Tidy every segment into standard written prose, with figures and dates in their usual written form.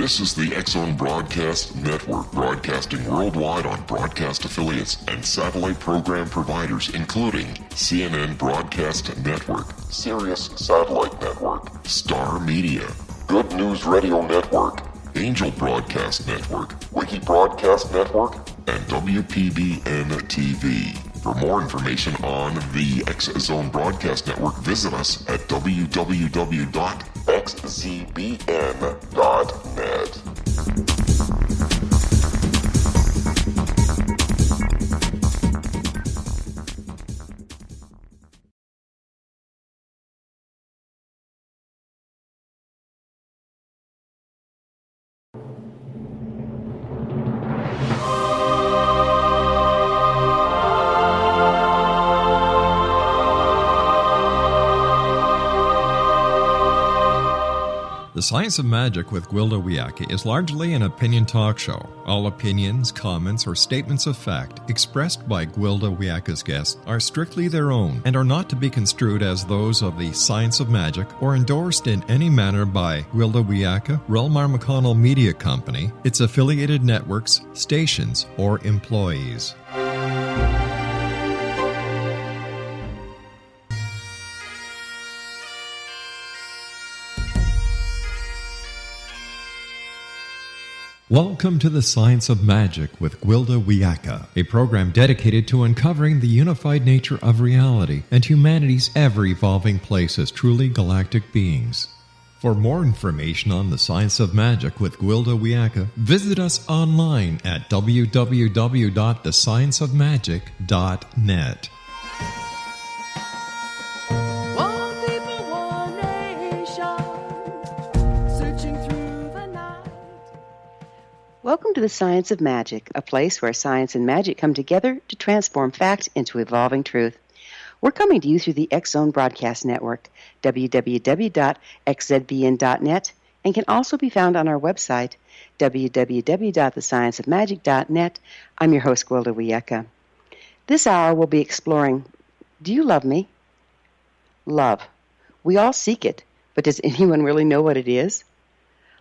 This is the X-Zone Broadcast Network, broadcasting worldwide on broadcast affiliates and satellite program providers, including CNN Broadcast Network, Sirius Satellite Network, Star Media, Good News Radio Network, Angel Broadcast Network, Wiki Broadcast Network, and WPBN TV. For more information on the X-Zone Broadcast Network, visit us at www.xzbn.net. The Science of Magic with Gwilda Wiyaka is largely an opinion talk show. All opinions, comments, or statements of fact expressed by Gwilda Wiyaka's guests are strictly their own and are not to be construed as those of the Science of Magic or endorsed in any manner by Gwilda Wiyaka, REL-MAR McConnell Media Company, its affiliated networks, stations, or employees. Welcome to the Science of Magic with Gwilda Wiyaka, a program dedicated to uncovering the unified nature of reality and humanity's ever-evolving place as truly galactic beings. For more information on the Science of Magic with Gwilda Wiyaka, visit us online at www.thescienceofmagic.net. Welcome to the Science of Magic, a place where science and magic come together to transform fact into evolving truth. We're coming to you through the X-Zone Broadcast Network, www.xzbn.net, and can also be found on our website, www.thescienceofmagic.net. I'm your host, Gwilda Wiyaka. This hour we'll be exploring, do you love me? Love. We all seek it, but does anyone really know what it is?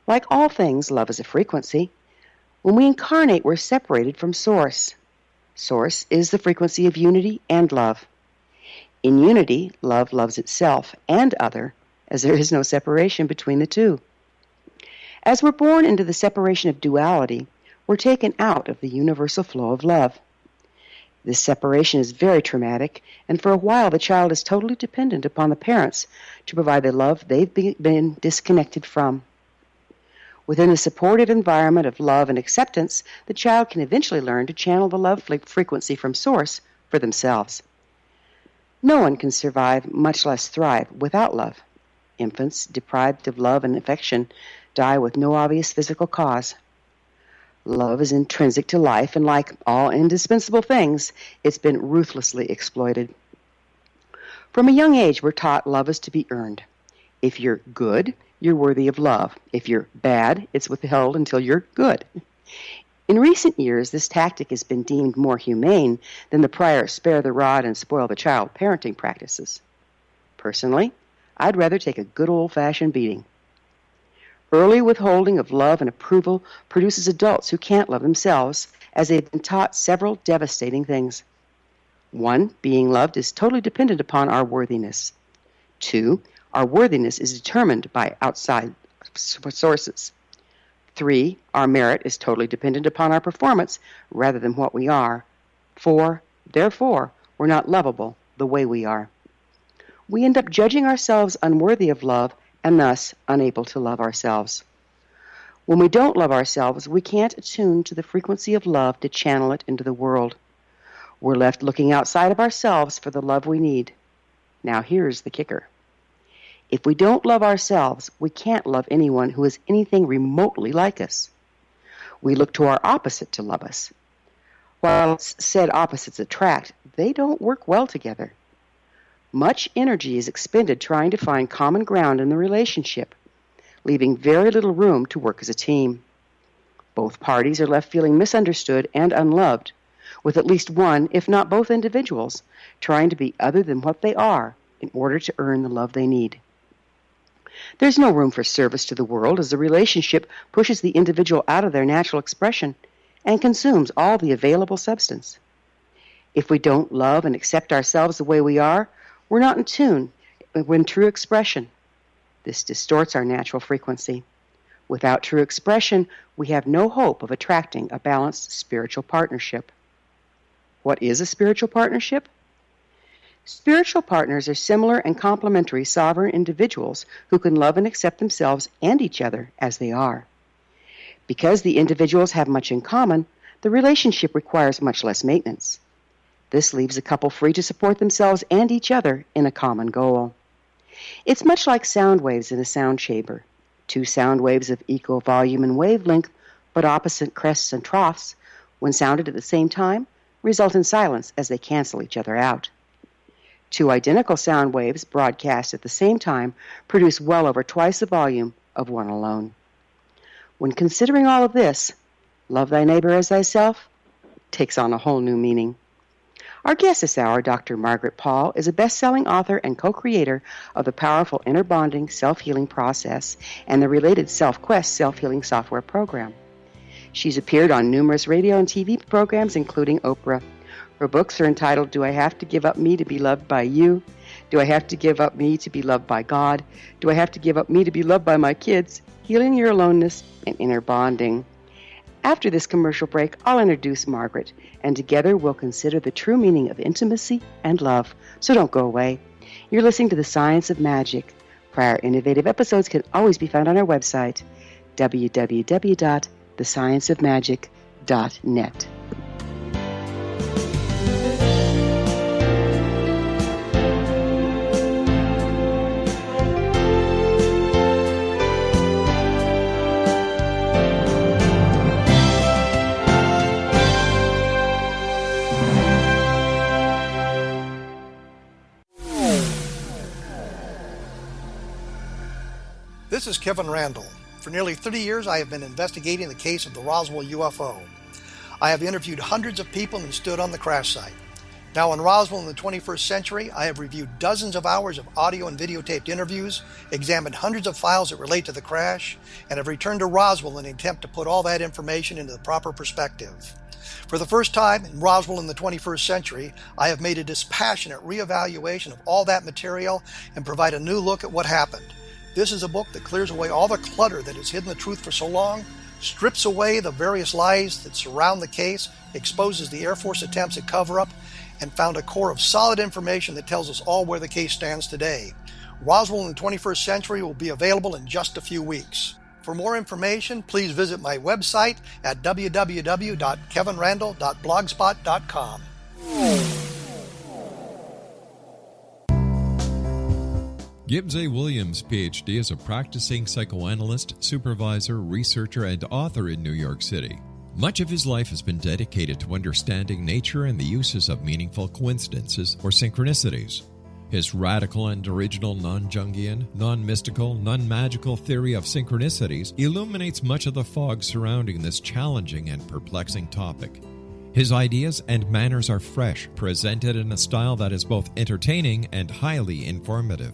Like all things, love is a frequency. When we incarnate, we're separated from Source. Source is the frequency of unity and love. In unity, love loves itself and other, as there is no separation between the two. As we're born into the separation of duality, we're taken out of the universal flow of love. This separation is very traumatic, and for a while the child is totally dependent upon the parents to provide the love they've been disconnected from. Within a supportive environment of love and acceptance, the child can eventually learn to channel the love frequency from Source for themselves. No one can survive, much less thrive, without love. Infants deprived of love and affection die with no obvious physical cause. Love is intrinsic to life, and like all indispensable things, it's been ruthlessly exploited. From a young age, we're taught love is to be earned. If you're good, you're worthy of love. If you're bad, it's withheld until you're good. In recent years, this tactic has been deemed more humane than the prior spare the rod and spoil the child parenting practices. Personally, I'd rather take a good old-fashioned beating. Early withholding of love and approval produces adults who can't love themselves, as they've been taught several devastating things. 1, being loved is totally dependent upon our worthiness. 2, our worthiness is determined by outside sources. 3, our merit is totally dependent upon our performance rather than what we are. 4, therefore, we're not lovable the way we are. We end up judging ourselves unworthy of love and thus unable to love ourselves. When we don't love ourselves, we can't attune to the frequency of love to channel it into the world. We're left looking outside of ourselves for the love we need. Now here's the kicker. If we don't love ourselves, we can't love anyone who is anything remotely like us. We look to our opposite to love us. While it's said opposites attract, they don't work well together. Much energy is expended trying to find common ground in the relationship, leaving very little room to work as a team. Both parties are left feeling misunderstood and unloved, with at least one, if not both individuals, trying to be other than what they are in order to earn the love they need. There's no room for service to the world as the relationship pushes the individual out of their natural expression and consumes all the available substance. If we don't love and accept ourselves the way we are, we're not in tune with true expression. This distorts our natural frequency. Without true expression, we have no hope of attracting a balanced spiritual partnership. What is a spiritual partnership? Spiritual partners are similar and complementary sovereign individuals who can love and accept themselves and each other as they are. Because the individuals have much in common, the relationship requires much less maintenance. This leaves a couple free to support themselves and each other in a common goal. It's much like sound waves in a sound chamber. Two sound waves of equal volume and wavelength, but opposite crests and troughs, when sounded at the same time, result in silence as they cancel each other out. Two identical sound waves broadcast at the same time produce well over twice the volume of one alone. When considering all of this, love thy neighbor as thyself takes on a whole new meaning. Our guest this hour, Dr. Margaret Paul, is a best-selling author and co-creator of the powerful inner bonding self-healing process and the related SelfQuest self-healing software program. She's appeared on numerous radio and TV programs, including Oprah. Her books are entitled, Do I Have to Give Up Me to Be Loved by You? Do I Have to Give Up Me to Be Loved by God? Do I Have to Give Up Me to Be Loved by My Kids? Healing Your Aloneness and Inner Bonding. After this commercial break, I'll introduce Margaret, and together we'll consider the true meaning of intimacy and love. So don't go away. You're listening to The Science of Magic. Prior innovative episodes can always be found on our website, www.thescienceofmagic.net. This is Kevin Randall. For nearly 30 years, I have been investigating the case of the Roswell UFO. I have interviewed hundreds of people and stood on the crash site. Now in Roswell in the 21st century, I have reviewed dozens of hours of audio and videotaped interviews, examined hundreds of files that relate to the crash, and have returned to Roswell in an attempt to put all that information into the proper perspective. For the first time in Roswell in the 21st century, I have made a dispassionate reevaluation of all that material and provide a new look at what happened. This is a book that clears away all the clutter that has hidden the truth for so long, strips away the various lies that surround the case, exposes the Air Force attempts at cover-up, and found a core of solid information that tells us all where the case stands today. Roswell in the 21st century will be available in just a few weeks. For more information, please visit my website at www.kevinrandall.blogspot.com. Gibbs A. Williams, Ph.D., is a practicing psychoanalyst, supervisor, researcher, and author in New York City. Much of his life has been dedicated to understanding nature and the uses of meaningful coincidences or synchronicities. His radical and original non-Jungian, non-mystical, non-magical theory of synchronicities illuminates much of the fog surrounding this challenging and perplexing topic. His ideas and manners are fresh, presented in a style that is both entertaining and highly informative.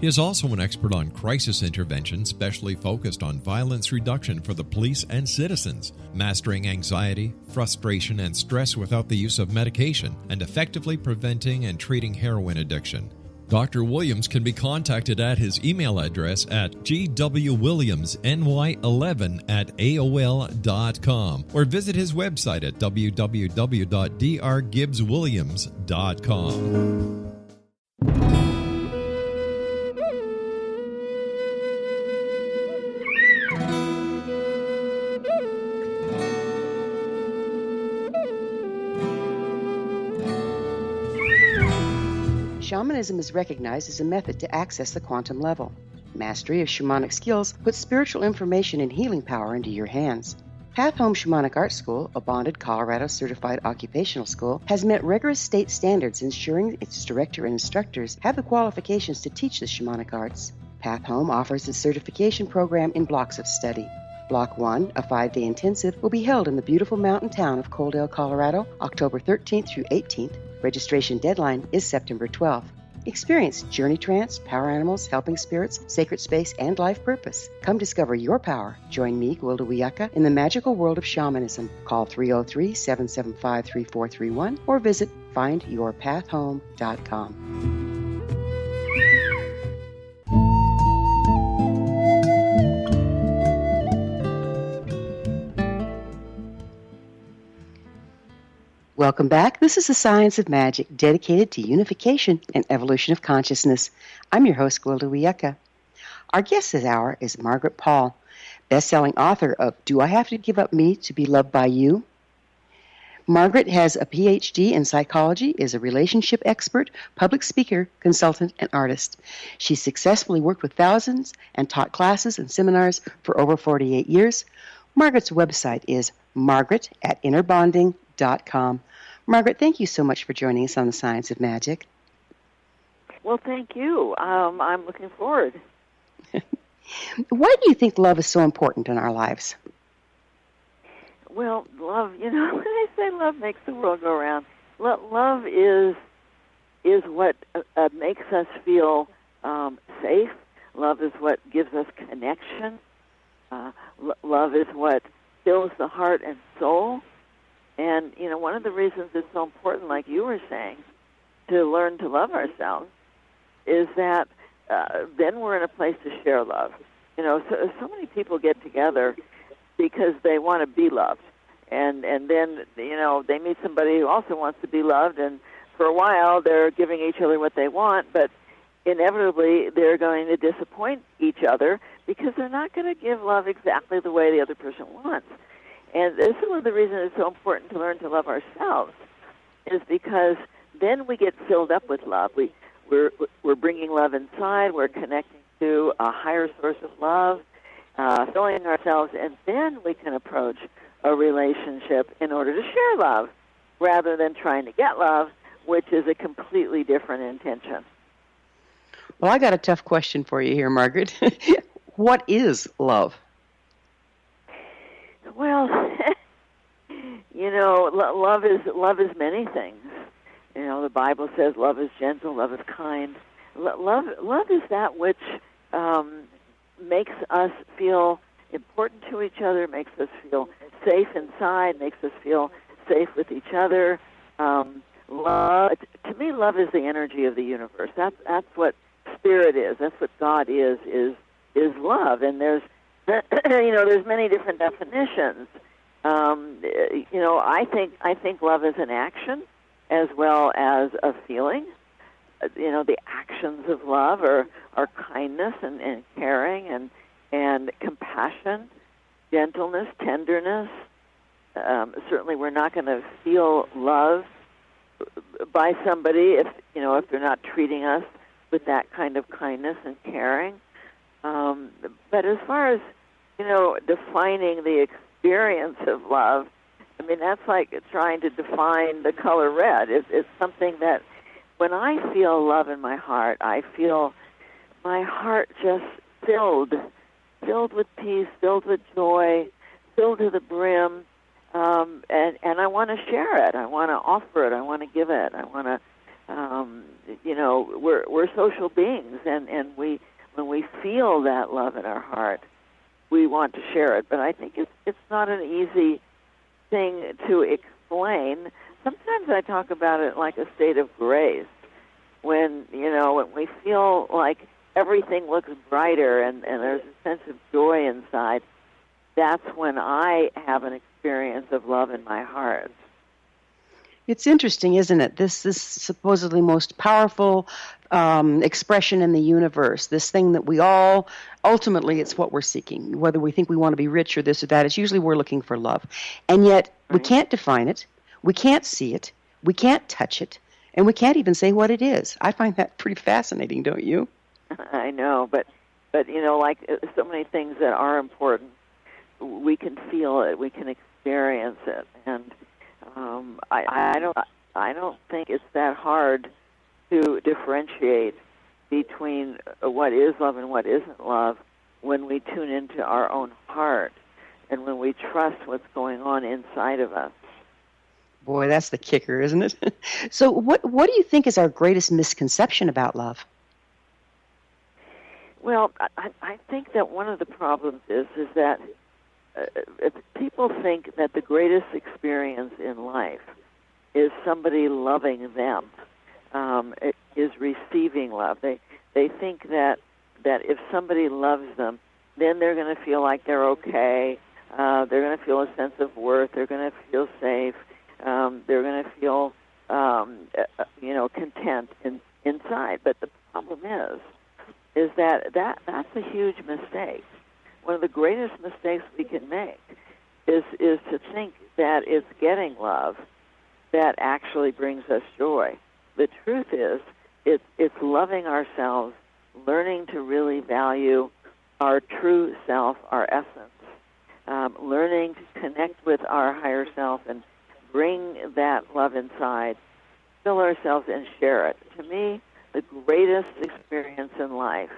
He is also an expert on crisis intervention, specially focused on violence reduction for the police and citizens, mastering anxiety, frustration, and stress without the use of medication, and effectively preventing and treating heroin addiction. Dr. Williams can be contacted at his email address at gwilliamsny11@aol.com or visit his website at www.drgibbswilliams.com. Shamanism is recognized as a method to access the quantum level. Mastery of shamanic skills puts spiritual information and healing power into your hands. Path Home Shamanic Art School, a bonded Colorado certified occupational school, has met rigorous state standards, ensuring its director and instructors have the qualifications to teach the shamanic arts. Path Home offers its certification program in blocks of study. Block 1, a 5-day intensive, will be held in the beautiful mountain town of Coaldale, Colorado, October 13th through 18th. Registration deadline is September 12th. Experience Journey Trance, Power Animals, Helping Spirits, Sacred Space, and Life Purpose. Come discover your power. Join me, Gwilda Wiyaka, in the magical world of shamanism. Call 303-775-3431 or visit findyourpathhome.com. Welcome back. This is the Science of Magic, dedicated to unification and evolution of consciousness. I'm your host, Gwilda Wiyaka. Our guest this hour is Margaret Paul, best-selling author of Do I Have to Give Up Me to Be Loved by You? Margaret has a PhD in psychology, is a relationship expert, public speaker, consultant, and artist. She's successfully worked with thousands and taught classes and seminars for over 48 years. Margaret's website is margaret@innerbonding.com. Margaret, thank you so much for joining us on the Science of Magic. Well, thank you. I'm looking forward. Why do you think love is so important in our lives? Well, love, when I say love makes the world go round, love is what makes us feel safe. Love is what gives us connection. Love is what fills the heart and soul. And, one of the reasons it's so important, like you were saying, to learn to love ourselves is that then we're in a place to share love. So many people get together because they want to be loved. And then, they meet somebody who also wants to be loved, and for a while they're giving each other what they want, but inevitably they're going to disappoint each other because they're not going to give love exactly the way the other person wants. And this is one of the reasons it's so important to learn to love ourselves, is because then we get filled up with love. We're bringing love inside. We're connecting to a higher source of love, filling ourselves, and then we can approach a relationship in order to share love, rather than trying to get love, which is a completely different intention. Well, I got a tough question for you here, Margaret. What is love? Well, love is many things. The Bible says love is gentle, love is kind. Love is that which makes us feel important to each other, makes us feel safe inside, makes us feel safe with each other. Love, to me, love is the energy of the universe. That's what spirit is. That's what God is love. And there's there's many different definitions. I think love is an action as well as a feeling. The actions of love are kindness and caring and compassion, gentleness, tenderness. Certainly, we're not going to feel love by somebody if they're not treating us with that kind of kindness and caring. But as far as defining the experience of love, that's like trying to define the color red. It's something that when I feel love in my heart, I feel my heart just filled with peace, filled with joy, filled to the brim, and I want to share it. I want to offer it. I want to give it. I want to, we're social beings, and when we feel that love in our heart, we want to share it. But I think it's not an easy thing to explain. Sometimes I talk about it like a state of grace, when we feel like everything looks brighter and there's a sense of joy inside. That's when I have an experience of love in my heart. It's interesting, isn't it? This supposedly most powerful expression in the universe, this thing that we all, ultimately, it's what we're seeking. Whether we think we want to be rich or this or that, it's usually we're looking for love. And yet, we can't define it, we can't see it, we can't touch it, and we can't even say what it is. I find that pretty fascinating, don't you? I know, but like so many things that are important, we can feel it, we can experience it, and I don't think it's that hard to differentiate between what is love and what isn't love when we tune into our own heart and when we trust what's going on inside of us. Boy, that's the kicker, isn't it? So what do you think is our greatest misconception about love? Well, I think that one of the problems is that people think that the greatest experience in life is somebody loving them, is receiving love. They think that if somebody loves them, then they're going to feel like they're okay. They're going to feel a sense of worth. They're going to feel safe. They're going to feel, content inside. But the problem is that that's a huge mistake. One of the greatest mistakes we can make is to think that it's getting love that actually brings us joy. The truth is, it's loving ourselves, learning to really value our true self, our essence, learning to connect with our higher self and bring that love inside, fill ourselves and share it. To me, the greatest experience in life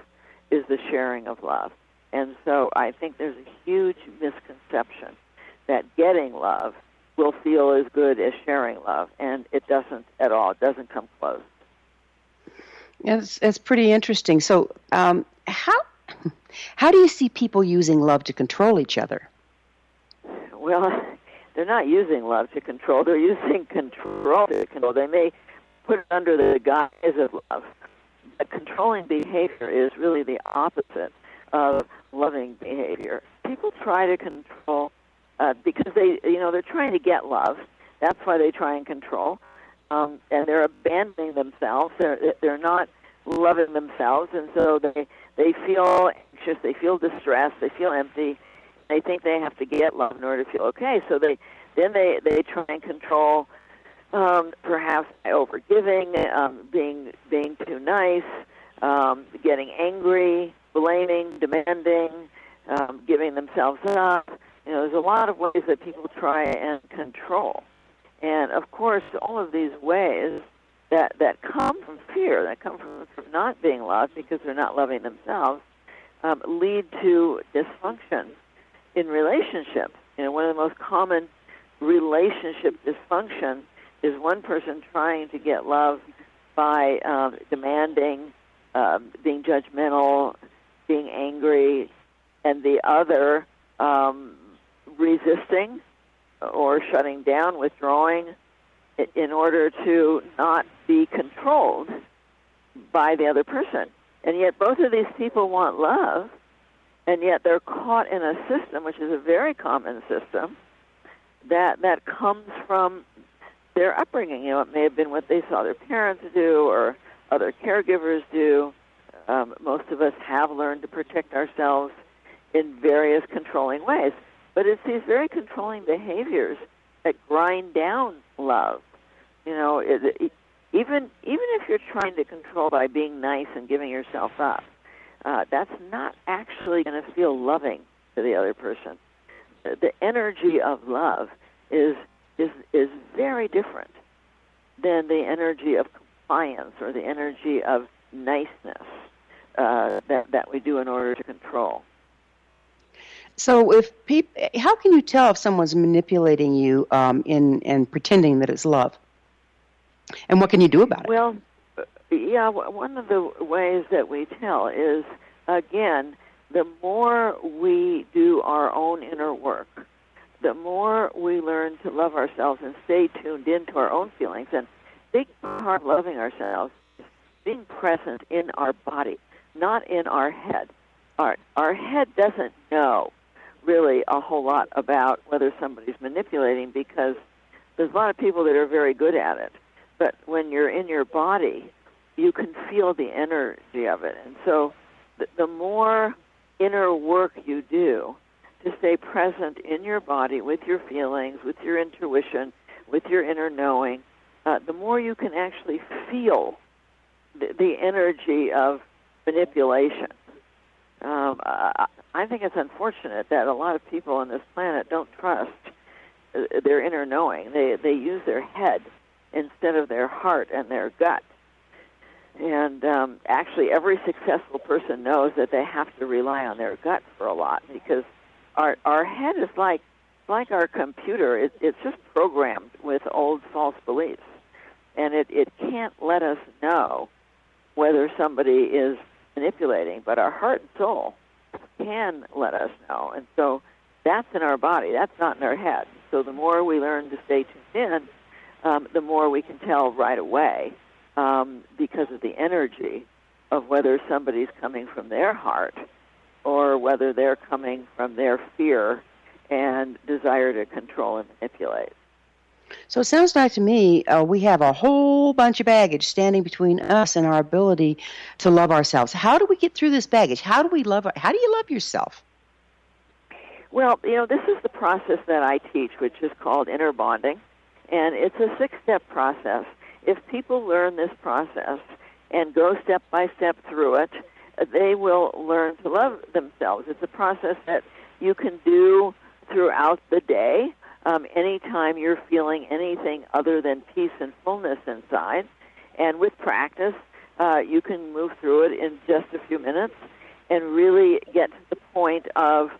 is the sharing of love. And so I think there's a huge misconception that getting love will feel as good as sharing love, and it doesn't at all. It doesn't come close. It's pretty interesting. So how do you see people using love to control each other? Well, they're not using love to control. They're using control to control. They may put it under the guise of love. But controlling behavior is really the opposite of loving behavior. People try to control because they're trying to get love. That's why they try and control. And they're abandoning themselves. They're not loving themselves, and so they feel anxious. They feel distressed. They feel empty. They think they have to get love in order to feel okay. So they try and control, perhaps by overgiving, being too nice, getting angry, blaming, demanding, giving themselves up. There's a lot of ways that people try and control. And, of course, all of these ways that come from fear, that come from not being loved because they're not loving themselves, lead to dysfunction in relationships. One of the most common relationship dysfunction is one person trying to get love by demanding, being judgmental, being angry, and the other resisting or shutting down, withdrawing, in order to not be controlled by the other person. And yet both of these people want love, and yet they're caught in a system, which is a very common system, that comes from their upbringing. It may have been what they saw their parents do or other caregivers do. Most of us have learned to protect ourselves in various controlling ways. But it's these very controlling behaviors that grind down love. Even if you're trying to control by being nice and giving yourself up, that's not actually going to feel loving to the other person. The energy of love is very different than the energy of compliance or the energy of niceness that we do in order to control. So, how can you tell if someone's manipulating you in pretending that it's love? And what can you do about it? Well, one of the ways that we tell is, again, the more we do our own inner work, the more we learn to love ourselves and stay tuned into our own feelings. And a big part of loving ourselves is being present in our body, not in our head. Our head doesn't know really a whole lot about whether somebody's manipulating, because there's a lot of people that are very good at it. But when you're in your body, you can feel the energy of it. And so the more inner work you do to stay present in your body with your feelings, with your intuition, with your inner knowing, the more you can actually feel the energy of manipulation. I think it's unfortunate that a lot of people on this planet don't trust their inner knowing. They use their head instead of their heart and their gut. And actually, every successful person knows that they have to rely on their gut for a lot, because our head is like like our computer. It's just programmed with old false beliefs. And it can't let us know whether somebody is manipulating, but our heart and soul can let us know. And so that's in our body. That's not in our head. So the more we learn to stay tuned in, the more we can tell right away because of the energy of whether somebody's coming from their heart or whether they're coming from their fear and desire to control and manipulate. So it sounds like to me we have a whole bunch of baggage standing between us and our ability to love ourselves. How do we get through this baggage? How do you love yourself? Well, this is the process that I teach, which is called inner bonding, and it's a 6-step process. If people learn this process and go step by step through it, they will learn to love themselves. It's a process that you can do throughout the day. Anytime you're feeling anything other than peace and fullness inside. And with practice, you can move through it in just a few minutes and really get to the point of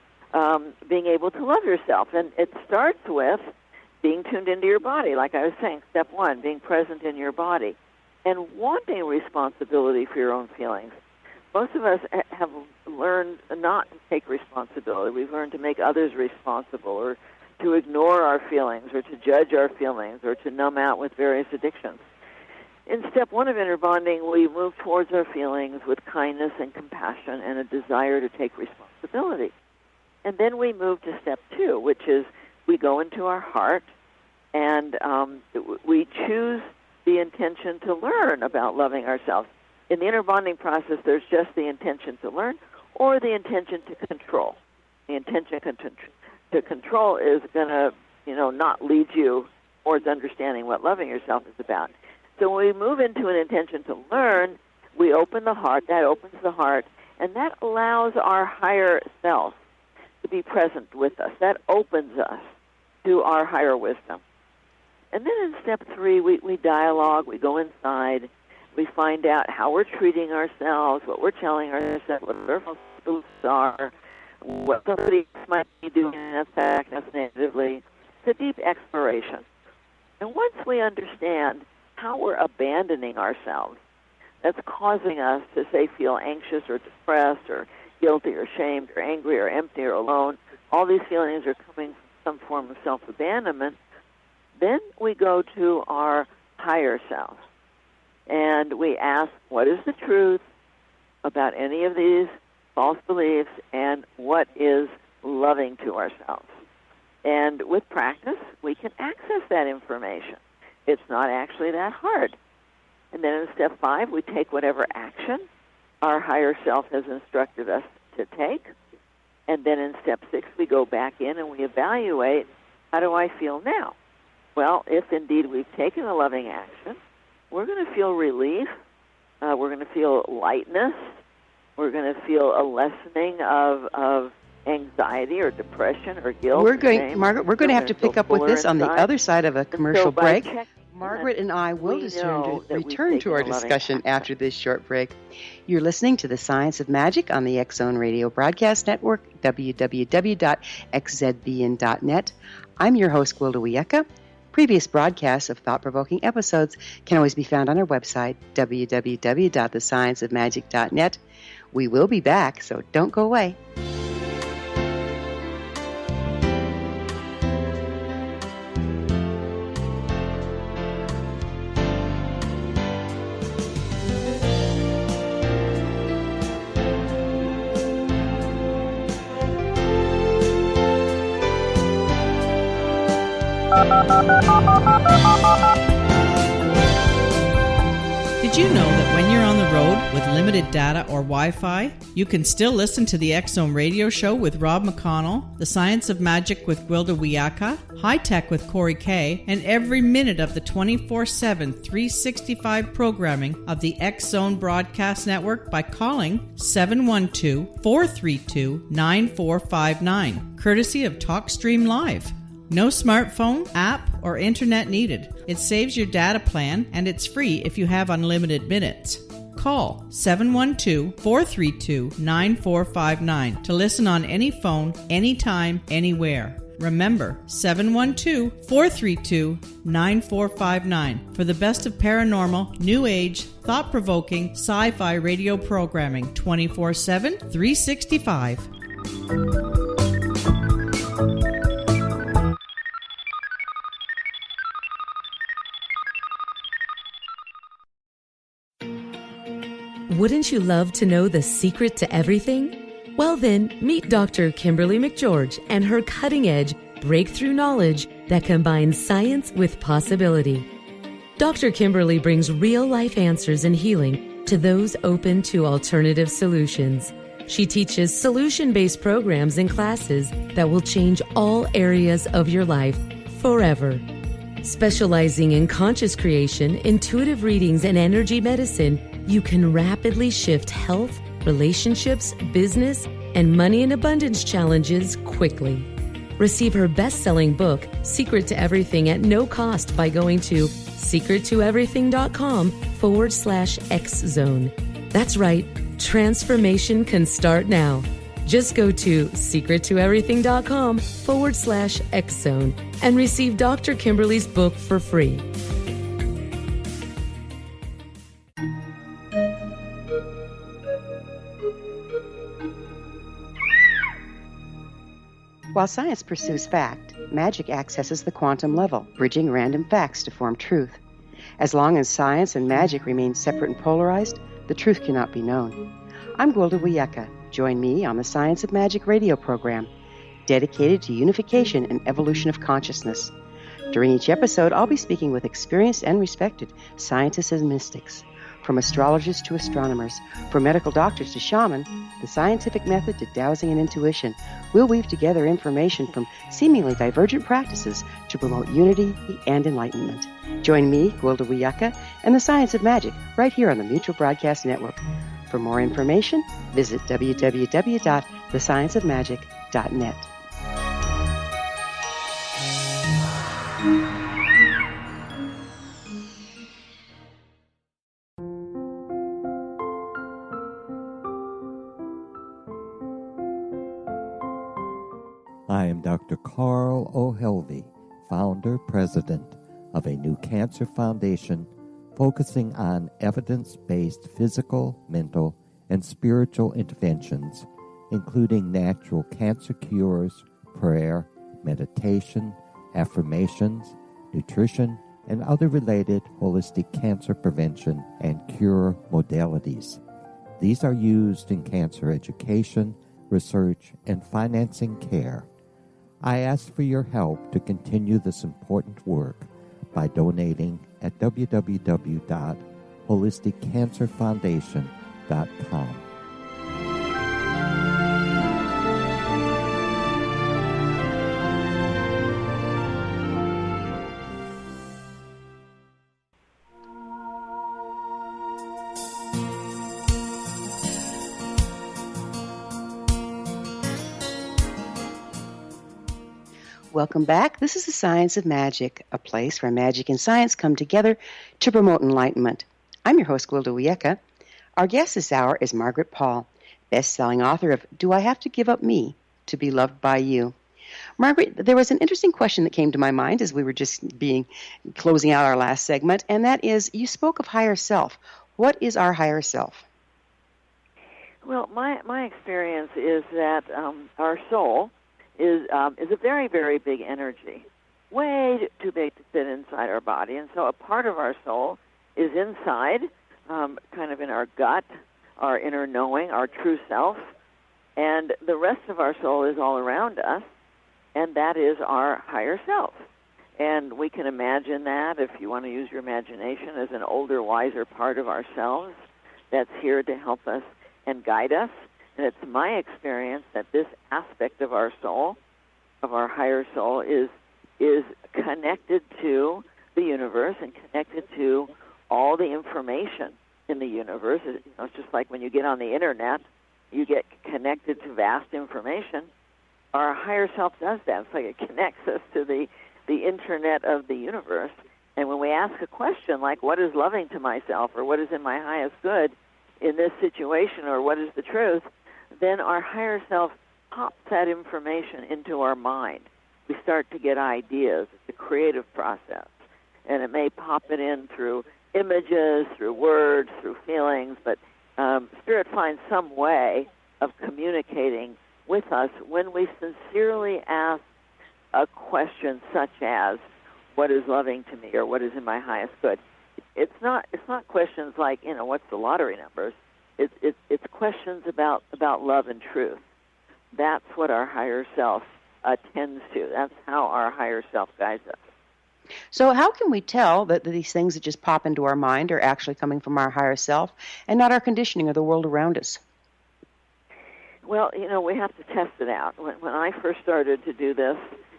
being able to love yourself. And it starts with being tuned into your body. Like I was saying, step 1, being present in your body and wanting responsibility for your own feelings. Most of us have learned not to take responsibility. We've learned to make others responsible or to ignore our feelings or to judge our feelings or to numb out with various addictions. In step 1 of inner bonding, we move towards our feelings with kindness and compassion and a desire to take responsibility. And then we move to step 2, which is we go into our heart and we choose the intention to learn about loving ourselves. In the inner bonding process, there's just the intention to learn or the intention to control. The intention to control is going to, not lead you towards understanding what loving yourself is about. So when we move into an intention to learn, we open the heart. That opens the heart, and that allows our higher self to be present with us. That opens us to our higher wisdom. And then in step 3, we dialogue. We go inside. We find out how we're treating ourselves, what we're telling ourselves, what our false beliefs are, what somebody else might be doing and affect us negatively. It's a deep exploration. And once we understand how we're abandoning ourselves, that's causing us to, say, feel anxious or depressed or guilty or ashamed or angry or empty or alone, all these feelings are coming from some form of self-abandonment, then we go to our higher self. And we ask, what is the truth about any of these false beliefs, and what is loving to ourselves? And with practice, we can access that information. It's not actually that hard. And then in step 5, we take whatever action our higher self has instructed us to take. And then in step 6, we go back in and we evaluate, how do I feel now? Well, if indeed we've taken a loving action, we're going to feel relief. We're going to feel lightness. We're going to feel a lessening of anxiety or depression or guilt. Margaret, we're going to have to pick up with this on the other side of a commercial break. Margaret and I will return to our discussion after this short break. You're listening to The Science of Magic on the X-Zone Radio Broadcast Network, www.xzbn.net. I'm your host, Gwilda Wiyaka. Previous broadcasts of thought-provoking episodes can always be found on our website, www.thescienceofmagic.net. We will be back, so don't go away. Did you know that when you're on the road with limited data or Wi-Fi, you can still listen to the X-Zone radio show with Rob McConnell, The Science of Magic with Gwilda Wiyaka, High Tech with Corey Kay, and every minute of the 24/7, 365 programming of the X-Zone Broadcast Network by calling 712-432-9459, courtesy of TalkStream Live. No smartphone, app, or internet needed. It saves your data plan, and it's free if you have unlimited minutes. Call 712-432-9459 to listen on any phone, anytime, anywhere. Remember, 712-432-9459 for the best of paranormal, new age, thought-provoking, sci-fi radio programming 24/7, 365. Wouldn't you love to know the secret to everything? Well then, meet Dr. Kimberly McGeorge and her cutting-edge breakthrough knowledge that combines science with possibility. Dr. Kimberly brings real-life answers and healing to those open to alternative solutions. She teaches solution-based programs and classes that will change all areas of your life forever. Specializing in conscious creation, intuitive readings, and energy medicine, you can rapidly shift health, relationships, business, and money and abundance challenges quickly. Receive her best-selling book, Secret to Everything, at no cost by going to secrettoeverything.com/X-Zone. That's right, transformation can start now. Just go to secrettoeverything.com/X-Zone and receive Dr. Kimberly's book for free. While science pursues fact, magic accesses the quantum level, bridging random facts to form truth. As long as science and magic remain separate and polarized, the truth cannot be known. I'm Gwilda Wiyaka. Join me on the Science of Magic radio program, dedicated to unification and evolution of consciousness. During each episode, I'll be speaking with experienced and respected scientists and mystics. From astrologers to astronomers, from medical doctors to shaman, the scientific method to dowsing and intuition, we'll weave together information from seemingly divergent practices to promote unity and enlightenment. Join me, Gwilda Wiyaka, and the Science of Magic right here on the Mutual Broadcast Network. For more information, visit www.thescienceofmagic.net. I am Dr. Carl O'Helvey, founder, president of a new cancer foundation focusing on evidence-based physical, mental, and spiritual interventions, including natural cancer cures, prayer, meditation, affirmations, nutrition, and other related holistic cancer prevention and cure modalities. These are used in cancer education, research, and financing care. I ask for your help to continue this important work by donating at www.holisticcancerfoundation.com. Welcome back. This is the Science of Magic, a place where magic and science come together to promote enlightenment. I'm your host, Gwilda Wiyaka. Our guest this hour is Margaret Paul, best-selling author of Do I Have to Give Up Me to Be Loved by You? Margaret, there was an interesting question that came to my mind as we were just closing out our last segment, and that is, you spoke of higher self. What is our higher self? Well, my experience is that our soul is a very, very big energy, way too big to fit inside our body. And so a part of our soul is inside, kind of in our gut, our inner knowing, our true self. And the rest of our soul is all around us, and that is our higher self. And we can imagine that, if you want to use your imagination, as an older, wiser part of ourselves that's here to help us and guide us. And it's my experience that this aspect of our soul, of our higher soul, is connected to the universe and connected to all the information in the universe. It's just like when you get on the internet, you get connected to vast information. Our higher self does that. It's like it connects us to the internet of the universe. And when we ask a question like, what is loving to myself, or what is in my highest good in this situation, or what is the truth, then our higher self pops that information into our mind. we start to get ideas. It's a creative process. And it may pop it in through images, through words, through feelings, but Spirit finds some way of communicating with us when we sincerely ask a question such as, what is loving to me, or what is in my highest good? It's not questions like, what's the lottery numbers? It's questions about love and truth. That's what our higher self tends to. That's how our higher self guides us. So how can we tell that these things that just pop into our mind are actually coming from our higher self and not our conditioning or the world around us? Well, we have to test it out. When I first started to do this,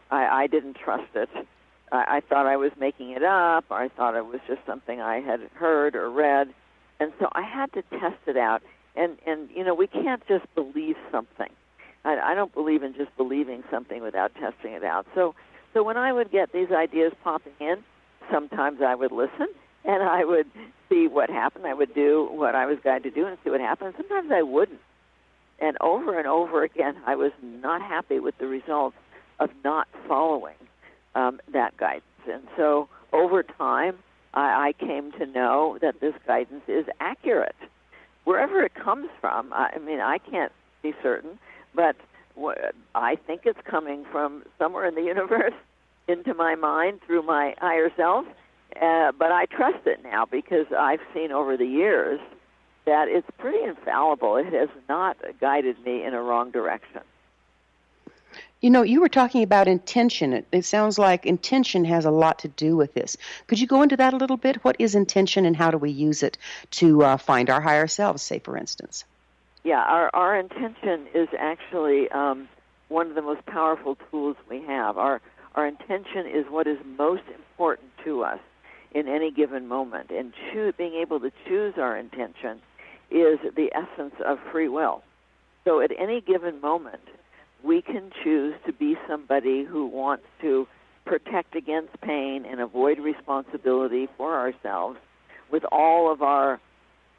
I didn't trust it. I thought I was making it up, or I thought it was just something I had heard or read. And so I had to test it out. And we can't just believe something. I don't believe in just believing something without testing it out. So when I would get these ideas popping in, sometimes I would listen, and I would see what happened. I would do what I was guided to do and see what happened. Sometimes I wouldn't. And over again, I was not happy with the results of not following that guidance. And so over time, I came to know that this guidance is accurate. Wherever it comes from, I can't be certain, but I think it's coming from somewhere in the universe into my mind through my higher self, but I trust it now because I've seen over the years that it's pretty infallible. It has not guided me in a wrong direction. You were talking about intention. It sounds like intention has a lot to do with this. Could you go into that a little bit? What is intention, and how do we use it to find our higher selves, say, for instance? Yeah, our intention is actually one of the most powerful tools we have. Our intention is what is most important to us in any given moment. And being able to choose our intention is the essence of free will. So at any given moment, we can choose to be somebody who wants to protect against pain and avoid responsibility for ourselves with all of our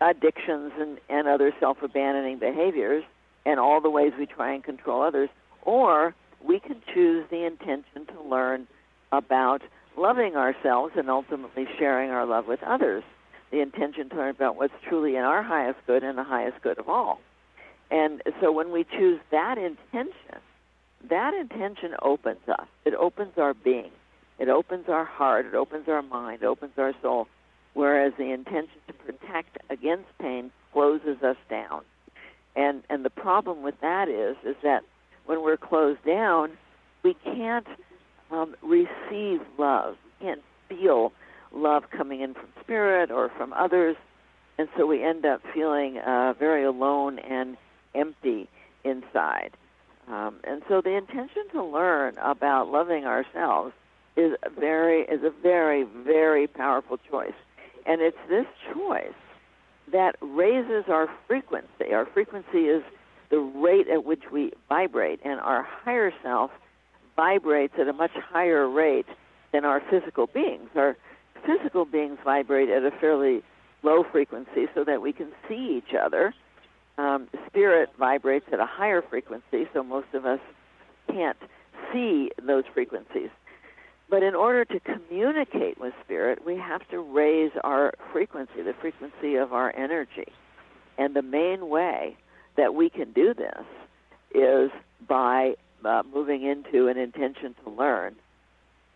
addictions and other self-abandoning behaviors and all the ways we try and control others. Or we can choose the intention to learn about loving ourselves and ultimately sharing our love with others. The intention to learn about what's truly in our highest good and the highest good of all. And so when we choose that intention opens us. It opens our being. It opens our heart. It opens our mind. It opens our soul. Whereas the intention to protect against pain closes us down. And the problem with that is that when we're closed down, we can't receive love. We can't feel love coming in from spirit or from others. And so we end up feeling very alone and empty inside. And so the intention to learn about loving ourselves is a very, very powerful choice. And it's this choice that raises our frequency. Our frequency is the rate at which we vibrate, and our higher self vibrates at a much higher rate than our physical beings. Our physical beings vibrate at a fairly low frequency so that we can see each other. Spirit vibrates at a higher frequency, so most of us can't see those frequencies. But in order to communicate with Spirit, we have to raise our frequency, the frequency of our energy. And the main way that we can do this is by moving into an intention to learn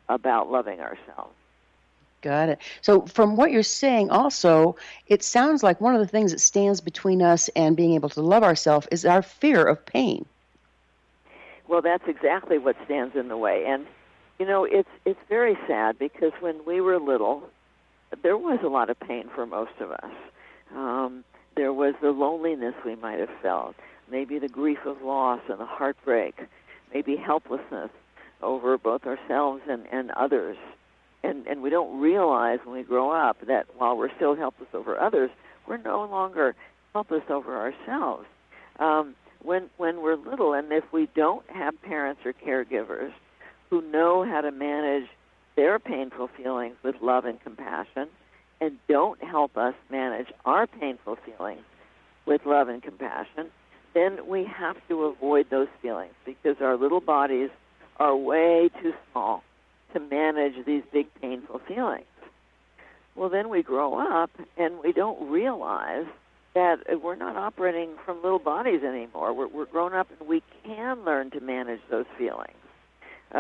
about loving ourselves. Got it. So from what you're saying also, it sounds like one of the things that stands between us and being able to love ourselves is our fear of pain. Well, that's exactly what stands in the way. And, it's very sad because when we were little, there was a lot of pain for most of us. There was the loneliness we might have felt, maybe the grief of loss and the heartbreak, maybe helplessness over both ourselves and others. And we don't realize when we grow up that while we're still helpless over others, we're no longer helpless over ourselves. When we're little, and if we don't have parents or caregivers who know how to manage their painful feelings with love and compassion and don't help us manage our painful feelings with love and compassion, then we have to avoid those feelings because our little bodies are way too small to manage these big painful feelings. Well, then we grow up and we don't realize that we're not operating from little bodies anymore. We're grown up and we can learn to manage those feelings.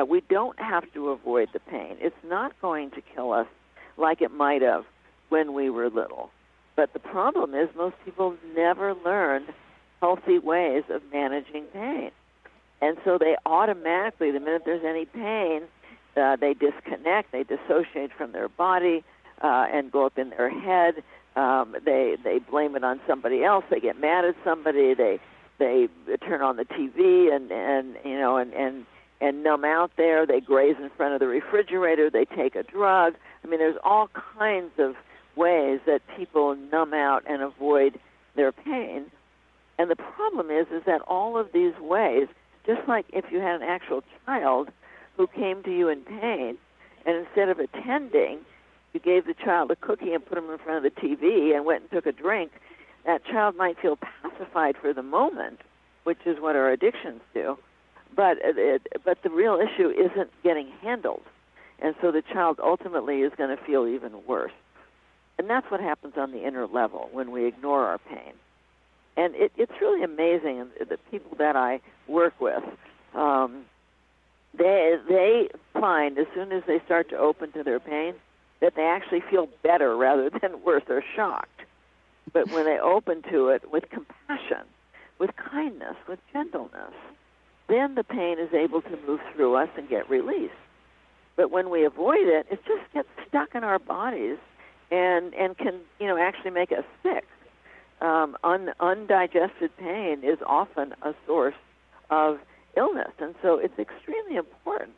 We don't have to avoid the pain. It's not going to kill us like it might have when we were little. But the problem is most people never learned healthy ways of managing pain. And so they automatically, the minute there's any pain, they disconnect, they dissociate from their body and go up in their head. They blame it on somebody else. They get mad at somebody. They turn on the TV and numb out there. They graze in front of the refrigerator. They take a drug. I mean, there's all kinds of ways that people numb out and avoid their pain. And the problem is that all of these ways, just like if you had an actual child who came to you in pain, and instead of attending, you gave the child a cookie and put him in front of the TV and went and took a drink, that child might feel pacified for the moment, which is what our addictions do. But the real issue isn't getting handled. And so the child ultimately is going to feel even worse. And that's what happens on the inner level when we ignore our pain. And it's really amazing, the people that I work with, they find as soon as they start to open to their pain that they actually feel better rather than worse. They're shocked. But when they open to it with compassion, with kindness, with gentleness, then the pain is able to move through us and get released. But when we avoid it, it just gets stuck in our bodies and can actually make us sick. Undigested pain is often a source of illness, and so it's extremely important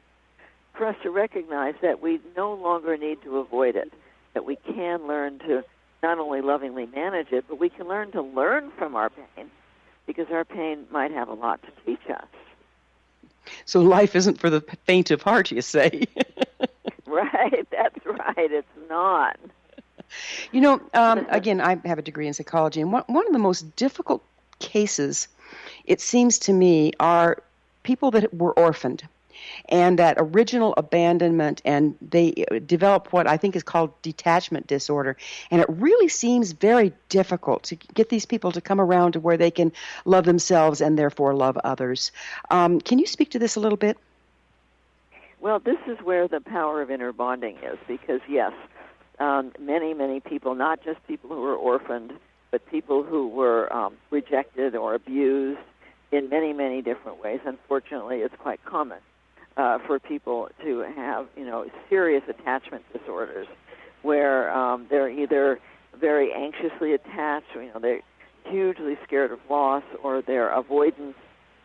for us to recognize that we no longer need to avoid it, that we can learn to not only lovingly manage it, but we can learn to learn from our pain, because our pain might have a lot to teach us. So life isn't for the faint of heart, you say. Right, that's right, it's not. Again, I have a degree in psychology, and one of the most difficult cases, it seems to me, are people that were orphaned and that original abandonment, and they develop what I think is called detachment disorder. And it really seems very difficult to get these people to come around to where they can love themselves and therefore love others. Can you speak to this a little bit? Well, this is where the power of inner bonding is, because, yes, many, many people, not just people who were orphaned, but people who were rejected or abused in many, many different ways. Unfortunately, it's quite common for people to have, serious attachment disorders where they're either very anxiously attached, they're hugely scared of loss, or they're avoidant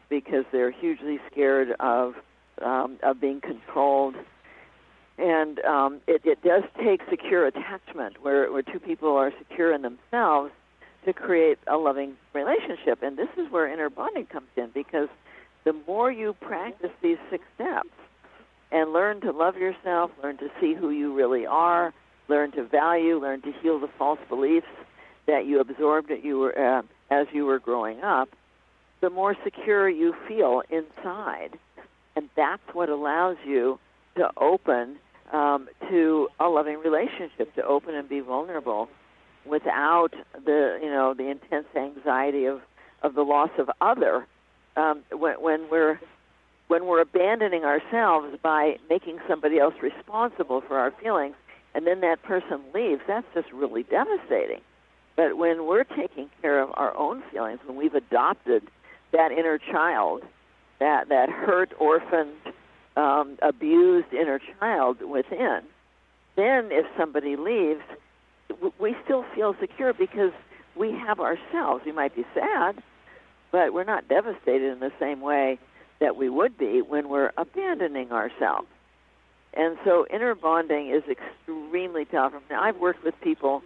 because they're hugely scared of being controlled. And it does take secure attachment where two people are secure in themselves to create a loving relationship. And this is where inner bonding comes in, because the more you practice these 6 steps and learn to love yourself, learn to see who you really are, learn to value, learn to heal the false beliefs that you absorbed as you were growing up, the more secure you feel inside. And that's what allows you to open to a loving relationship, to open and be vulnerable without the intense anxiety of the loss of other. When we're abandoning ourselves by making somebody else responsible for our feelings, and then that person leaves, that's just really devastating. But when we're taking care of our own feelings, when we've adopted that inner child, that hurt, orphaned, abused inner child within, then if somebody leaves, we still feel secure because we have ourselves. We might be sad, but we're not devastated in the same way that we would be when we're abandoning ourselves. And so inner bonding is extremely powerful. Now, I've worked with people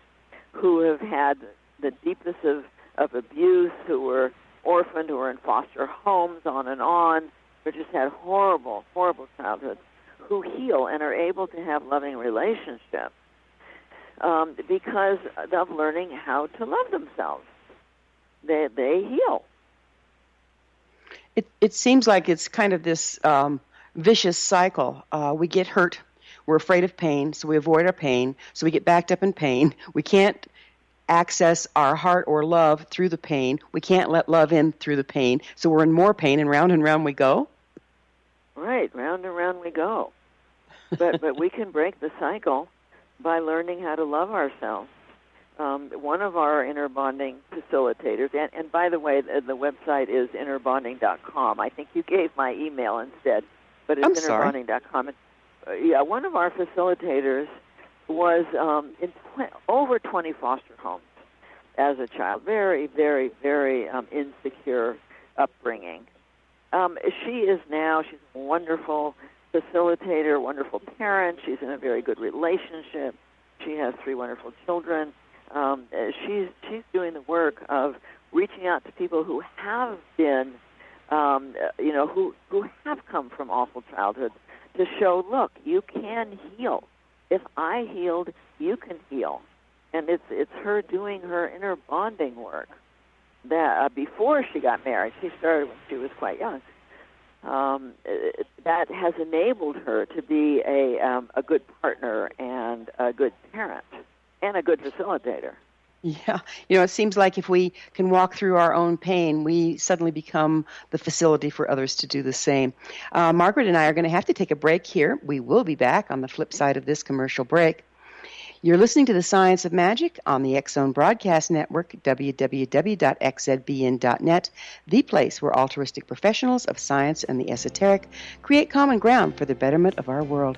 who have had the deepest of abuse, who were orphaned, who were in foster homes, on and on, who just had horrible, horrible childhoods, who heal and are able to have loving relationships because of learning how to love themselves. They heal. It seems like it's kind of this vicious cycle. We get hurt. We're afraid of pain, so we avoid our pain. So we get backed up in pain. We can't access our heart or love through the pain. We can't let love in through the pain. So we're in more pain, and round we go. Right, round and round we go. But we can break the cycle by learning how to love ourselves. One of our inner bonding facilitators, and by the way, the website is innerbonding.com. I think you gave my email instead, but it's innerbonding.com. One of our facilitators was in over 20 foster homes as a child. Very, very, very insecure upbringing. She's a wonderful facilitator, wonderful parent. She's in a very good relationship. She has 3 wonderful children. She's doing the work of reaching out to people who have been, who have come from awful childhoods, to show, look, you can heal. If I healed, you can heal. And it's her doing her inner bonding work that before she got married. She started when she was quite young. That has enabled her to be a good partner and a good parent and a good facilitator. Yeah. It seems like if we can walk through our own pain, we suddenly become the facility for others to do the same. Margaret and I are going to have to take a break here. We will be back on the flip side of this commercial break. You're listening to The Science of Magic on the X-Zone Broadcast Network, www.xzbn.net, the place where altruistic professionals of science and the esoteric create common ground for the betterment of our world.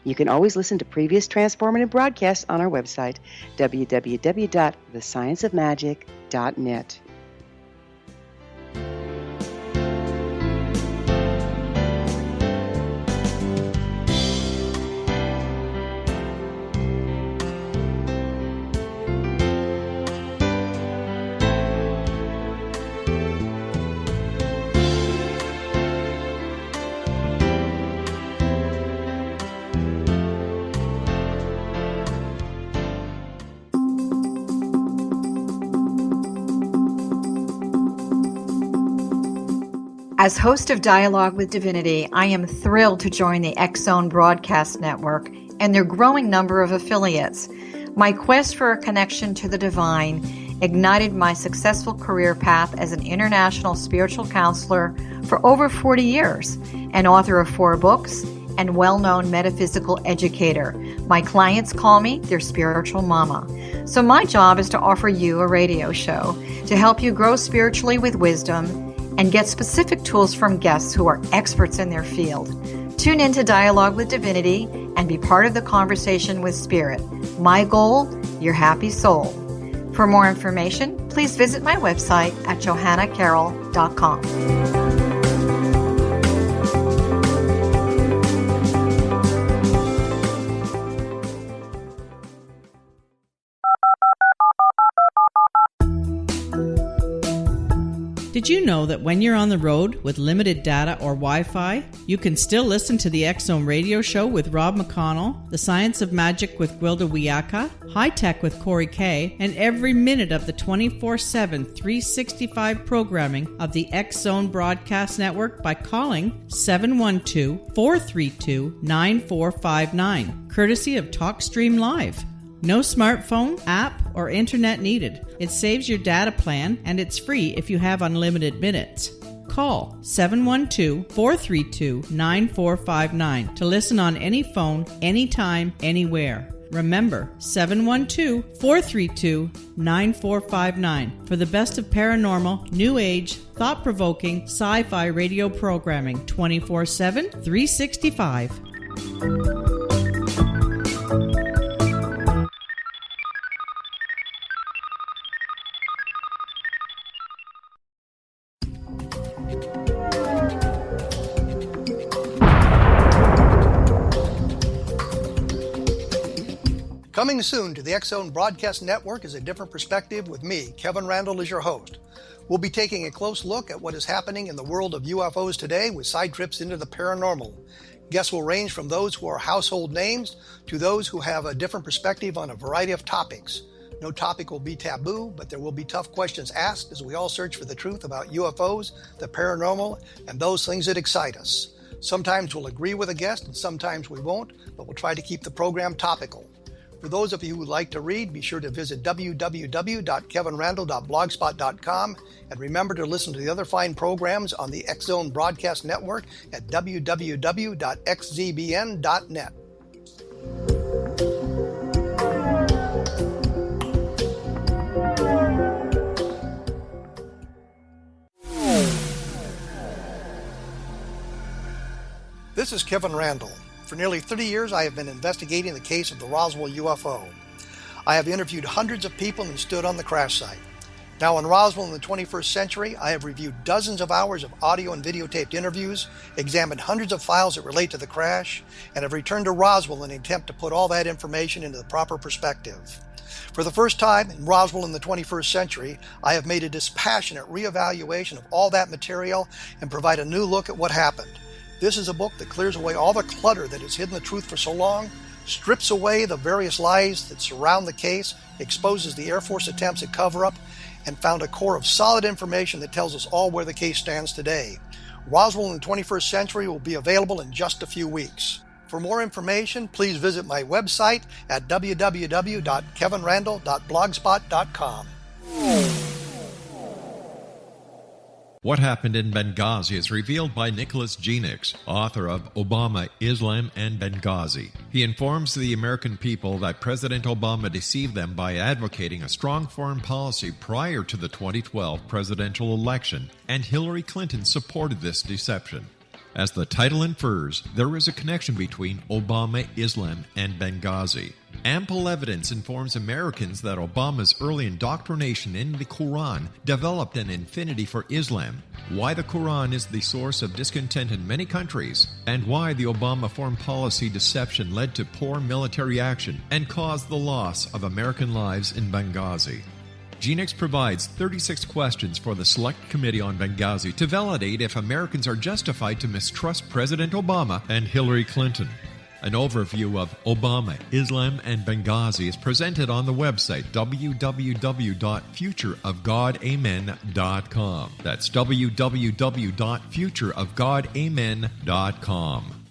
You can always listen to previous transformative broadcasts on our website, www.thescienceofmagic.net. As host of Dialogue with Divinity, I am thrilled to join the X-Zone Broadcast Network and their growing number of affiliates. My quest for a connection to the divine ignited my successful career path as an international spiritual counselor for over 40 years, an author of 4 books, and well-known metaphysical educator. My clients call me their spiritual mama. So my job is to offer you a radio show to help you grow spiritually with wisdom and get specific tools from guests who are experts in their field. Tune in to Dialogue with Divinity and be part of the conversation with Spirit. My goal, your happy soul. For more information, please visit my website at johannacarroll.com. Did you know that when you're on the road with limited data or Wi-Fi, you can still listen to the X-Zone radio show with Rob McConnell, The Science of Magic with Gwilda Wiyaka, High Tech with Corey Kay, and every minute of the 24/7, 365 programming of the X-Zone Broadcast Network by calling 712-432-9459, courtesy of TalkStream Live. No smartphone, app, or internet needed. It saves your data plan, and it's free if you have unlimited minutes. Call 712-432-9459 to listen on any phone, anytime, anywhere. Remember, 712-432-9459 for the best of paranormal, new age, thought-provoking, sci-fi radio programming 24/7, 365. Coming soon to the X-Zone Broadcast Network is A Different Perspective with me, Kevin Randall, as your host. We'll be taking a close look at what is happening in the world of UFOs today with side trips into the paranormal. Guests will range from those who are household names to those who have a different perspective on a variety of topics. No topic will be taboo, but there will be tough questions asked as we all search for the truth about UFOs, the paranormal, and those things that excite us. Sometimes we'll agree with a guest and sometimes we won't, but we'll try to keep the program topical. For those of you who would like to read, be sure to visit www.kevinrandle.blogspot.com and remember to listen to the other fine programs on the X Zone Broadcast Network at www.xzbn.net. This is Kevin Randle. For nearly 30 years, I have been investigating the case of the Roswell UFO. I have interviewed hundreds of people and stood on the crash site. Now in Roswell in the 21st century, I have reviewed dozens of hours of audio and videotaped interviews, examined hundreds of files that relate to the crash, and have returned to Roswell in an attempt to put all that information into the proper perspective. For the first time in Roswell in the 21st century, I have made a dispassionate reevaluation of all that material and provide a new look at what happened. This is a book that clears away all the clutter that has hidden the truth for so long, strips away the various lies that surround the case, exposes the Air Force attempts at cover-up, and found a core of solid information that tells us all where the case stands today. Roswell in the 21st century will be available in just a few weeks. For more information, please visit my website at www.kevinrandle.blogspot.com. What Happened in Benghazi is revealed by Nicholas Genix, author of Obama, Islam, and Benghazi. He informs the American people that President Obama deceived them by advocating a strong foreign policy prior to the 2012 presidential election, and Hillary Clinton supported this deception. As the title infers, there is a connection between Obama, Islam, and Benghazi. Ample evidence informs Americans that Obama's early indoctrination in the Quran developed an affinity for Islam, why the Quran is the source of discontent in many countries, and why the Obama foreign policy deception led to poor military action and caused the loss of American lives in Benghazi. Genix provides 36 questions for the Select Committee on Benghazi to validate if Americans are justified to mistrust President Obama and Hillary Clinton. An overview of Obama, Islam, and Benghazi is presented on the website www.futureofgodamen.com. That's www.futureofgodamen.com.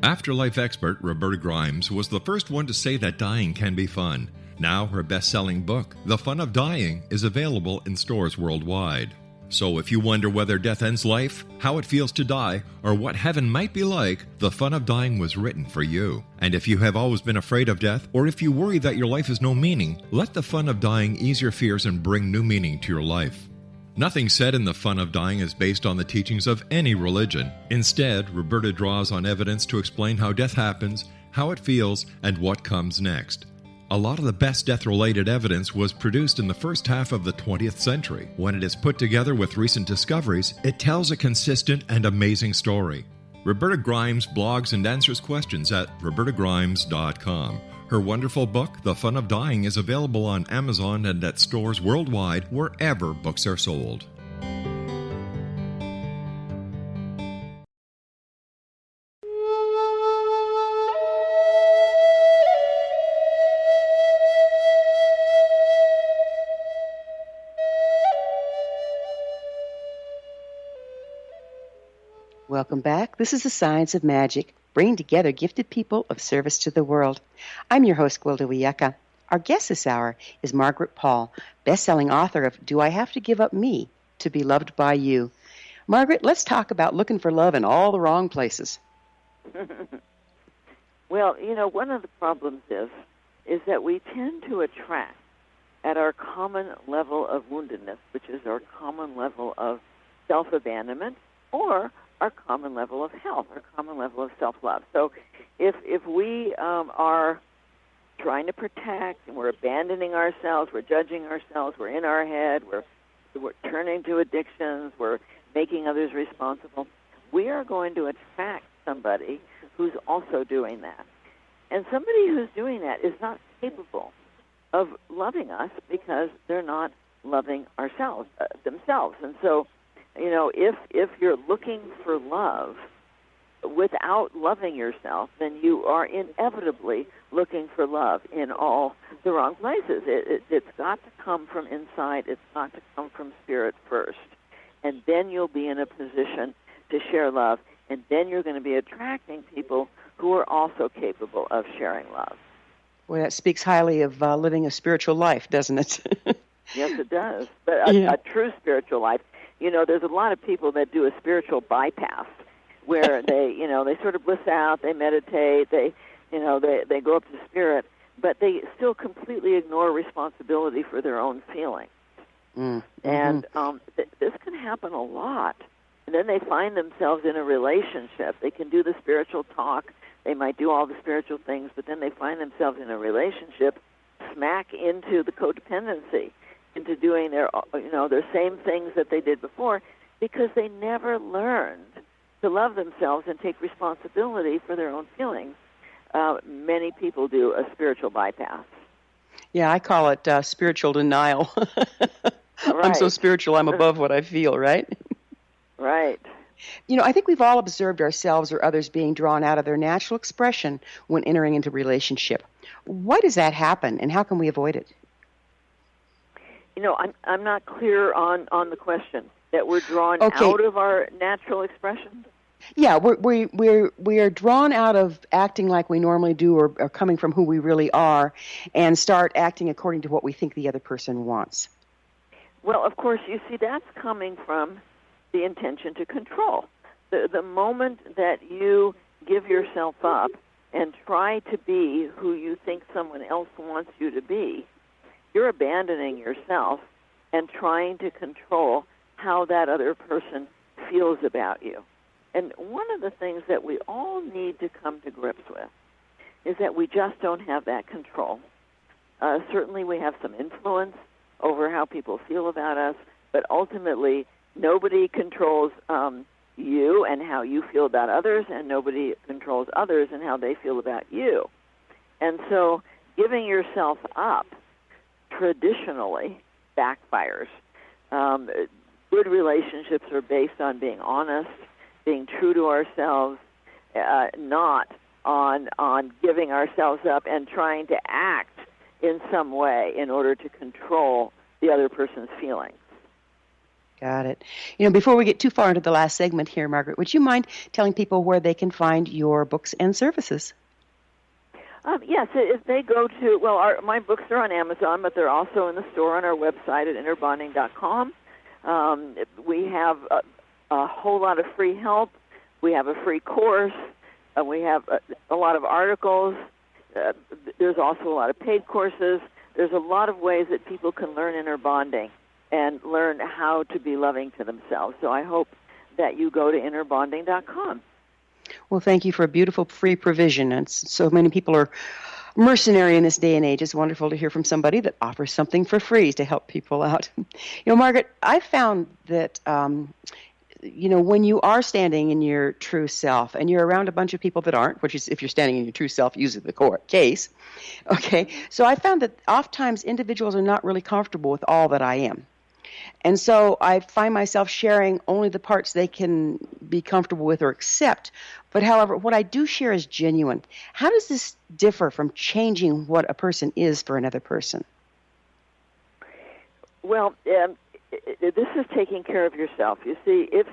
Afterlife expert Roberta Grimes was the first one to say that dying can be fun. Now her best-selling book, The Fun of Dying, is available in stores worldwide. So if you wonder whether death ends life, how it feels to die, or what heaven might be like, The Fun of Dying was written for you. And if you have always been afraid of death, or if you worry that your life has no meaning, let The Fun of Dying ease your fears and bring new meaning to your life. Nothing said in The Fun of Dying is based on the teachings of any religion. Instead, Roberta draws on evidence to explain how death happens, how it feels, and what comes next. A lot of the best death-related evidence was produced in the first half of the 20th century. When it is put together with recent discoveries, it tells a consistent and amazing story. Roberta Grimes blogs and answers questions at robertagrimes.com. Her wonderful book, The Fun of Dying, is available on Amazon and at stores worldwide wherever books are sold. Welcome back. This is the Science of Magic, bringing together gifted people of service to the world. I'm your host, Gwilda Wiyaka. Our guest this hour is Margaret Paul, best-selling author of Do I Have to Give Up Me to Be Loved by You? Margaret, let's talk about looking for love in all the wrong places. Well, one of the problems is that we tend to attract at our common level of woundedness, which is our common level of self-abandonment, or our common level of health, our common level of self-love. So if we are trying to protect and we're abandoning ourselves, we're judging ourselves, we're in our head, we're turning to addictions, we're making others responsible, we are going to attract somebody who's also doing that. And somebody who's doing that is not capable of loving us because they're not loving themselves. And so, if you're looking for love without loving yourself, then you are inevitably looking for love in all the wrong places. It's got to come from inside. It's got to come from spirit first. And then you'll be in a position to share love, and then you're going to be attracting people who are also capable of sharing love. Boy, that speaks highly of living a spiritual life, doesn't it? Yes, it does. But a true spiritual life. There's a lot of people that do a spiritual bypass where they sort of bliss out, they meditate, they go up to spirit, but they still completely ignore responsibility for their own feelings. Mm-hmm. And this can happen a lot. And then they find themselves in a relationship. They can do the spiritual talk. They might do all the spiritual things, but then they find themselves in a relationship smack into the codependency, into doing their same things that they did before, because they never learned to love themselves and take responsibility for their own feelings. Many people do a spiritual bypass. Yeah, I call it spiritual denial. Right. I'm so spiritual, I'm above what I feel, right? Right. I think we've all observed ourselves or others being drawn out of their natural expression when entering into a relationship. Why does that happen, and how can we avoid it? I'm not clear on the question. That we're drawn out of our natural expression? Yeah, we are drawn out of acting like we normally do or coming from who we really are and start acting according to what we think the other person wants. Well, of course, you see, that's coming from the intention to control. The moment that you give yourself up and try to be who you think someone else wants you to be, you're abandoning yourself and trying to control how that other person feels about you. And one of the things that we all need to come to grips with is that we just don't have that control. Certainly we have some influence over how people feel about us, but ultimately nobody controls you and how you feel about others, and nobody controls others and how they feel about you. And so giving yourself up traditionally backfires. Good relationships are based on being honest, being true to ourselves, not on giving ourselves up and trying to act in some way in order to control the other person's feelings. Got it. Before we get too far into the last segment here, Margaret, would you mind telling people where they can find your books and services? Yes, if they go to, my books are on Amazon, but they're also in the store on our website at innerbonding.com. We have a whole lot of free help. We have a free course. We have a lot of articles. There's also a lot of paid courses. There's a lot of ways that people can learn inner bonding and learn how to be loving to themselves. So I hope that you go to innerbonding.com. Well, thank you for a beautiful free provision. And so many people are mercenary in this day and age. It's wonderful to hear from somebody that offers something for free to help people out. Margaret, I found that, when you are standing in your true self and you're around a bunch of people that aren't, which is if you're standing in your true self, usually the case, okay? So I found that oftentimes individuals are not really comfortable with all that I am. And so I find myself sharing only the parts they can be comfortable with or accept. But however, what I do share is genuine. How does this differ from changing what a person is for another person? Well, this is taking care of yourself. You see, if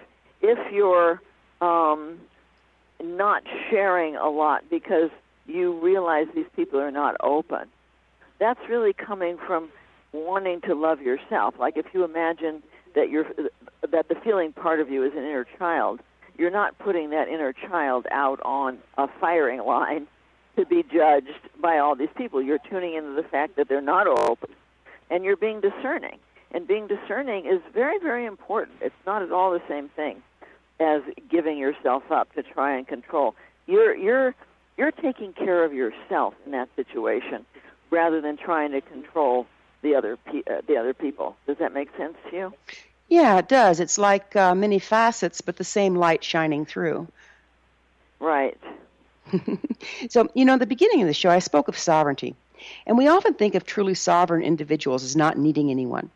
you're not sharing a lot because you realize these people are not open, that's really coming from wanting to love yourself. Like if you imagine that the feeling part of you is an inner child, you're not putting that inner child out on a firing line to be judged by all these people. You're tuning into the fact that they're not open, and you're being discerning. And being discerning is very, very important. It's not at all the same thing as giving yourself up to try and control. You're taking care of yourself in that situation rather than trying to control the other people. Does that make sense to you? Yeah, it does. It's like many facets, but the same light shining through. Right. So, at the beginning of the show, I spoke of sovereignty. And we often think of truly sovereign individuals as not needing anyone.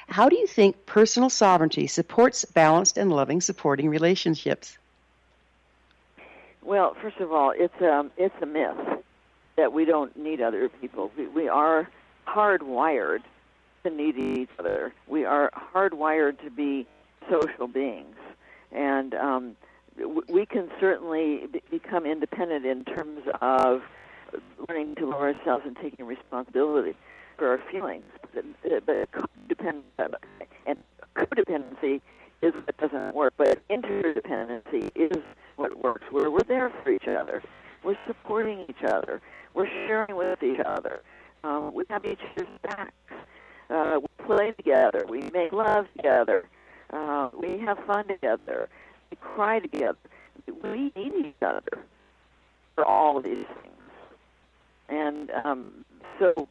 How do you think personal sovereignty supports balanced and loving, supporting relationships? Well, first of all, it's a myth that we don't need other people. We are hardwired to need each other. We are hardwired to be social beings. And we can certainly become independent in terms of learning to love ourselves and taking responsibility for our feelings. But codependency is what doesn't work, but interdependency is what works, where we're there for each other. We're supporting each other. We're sharing with each other. We have each other's backs. We play together. We make love together. We have fun together. We cry together. We need each other for all of these things. And so,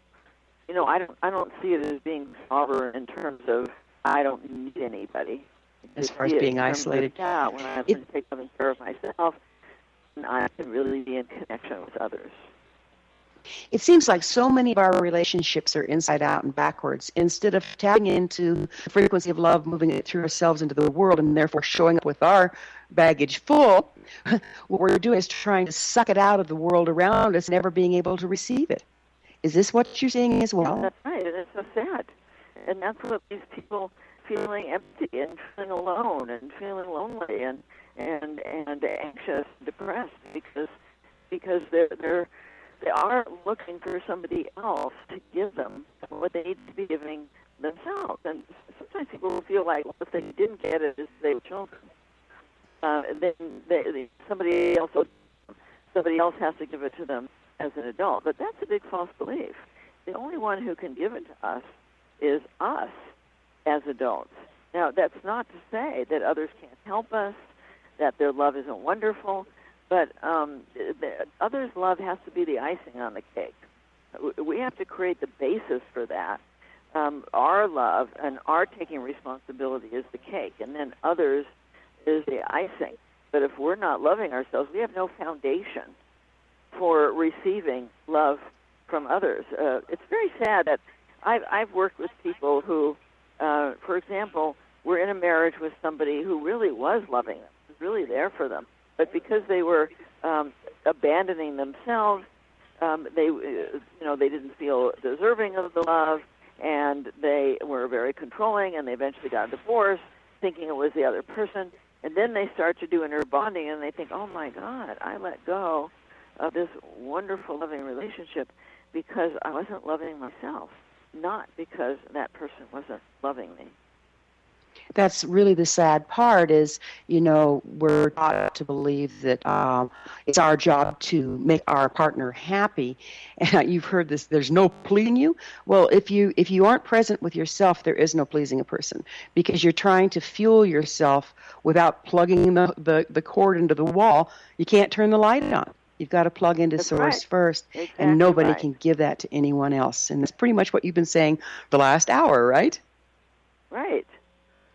I don't see it as being sovereign in terms of I don't need anybody. As far as being isolated. Yeah, when I can take care of myself, I can really be in connection with others. It seems like so many of our relationships are inside out and backwards. Instead of tapping into the frequency of love, moving it through ourselves into the world, and therefore showing up with our baggage full, what we're doing is trying to suck it out of the world around us, never being able to receive it. Is this what you're seeing as well? Yeah, that's right, and it's so sad. And that's what these people feeling empty and feeling alone and feeling lonely and anxious, depressed, because they are looking for somebody else to give them what they need to be giving themselves. And sometimes people feel like, well, if they didn't get it as they were children, then somebody else has to give it to them as an adult. But that's a big false belief. The only one who can give it to us is us as adults. Now, that's not to say that others can't help us, that their love isn't wonderful, but others' love has to be the icing on the cake. We have to create the basis for that. Our love and our taking responsibility is the cake, and then others is the icing. But if we're not loving ourselves, we have no foundation for receiving love from others. It's very sad that I've worked with people who, for example, were in a marriage with somebody who really was loving them, was really there for them. But because they were abandoning themselves, they didn't feel deserving of the love, and they were very controlling, and they eventually got a divorce, thinking it was the other person. And then they start to do inner bonding, and they think, oh, my God, I let go of this wonderful, loving relationship because I wasn't loving myself, not because that person wasn't loving me. That's really the sad part is, we're taught to believe that it's our job to make our partner happy. And you've heard this, there's no pleasing you. Well, if you aren't present with yourself, there is no pleasing a person because you're trying to fuel yourself without plugging the cord into the wall. You can't turn the light on. You've got to plug into source first, exactly, and nobody can give that to anyone else. And that's pretty much what you've been saying the last hour, right? Right.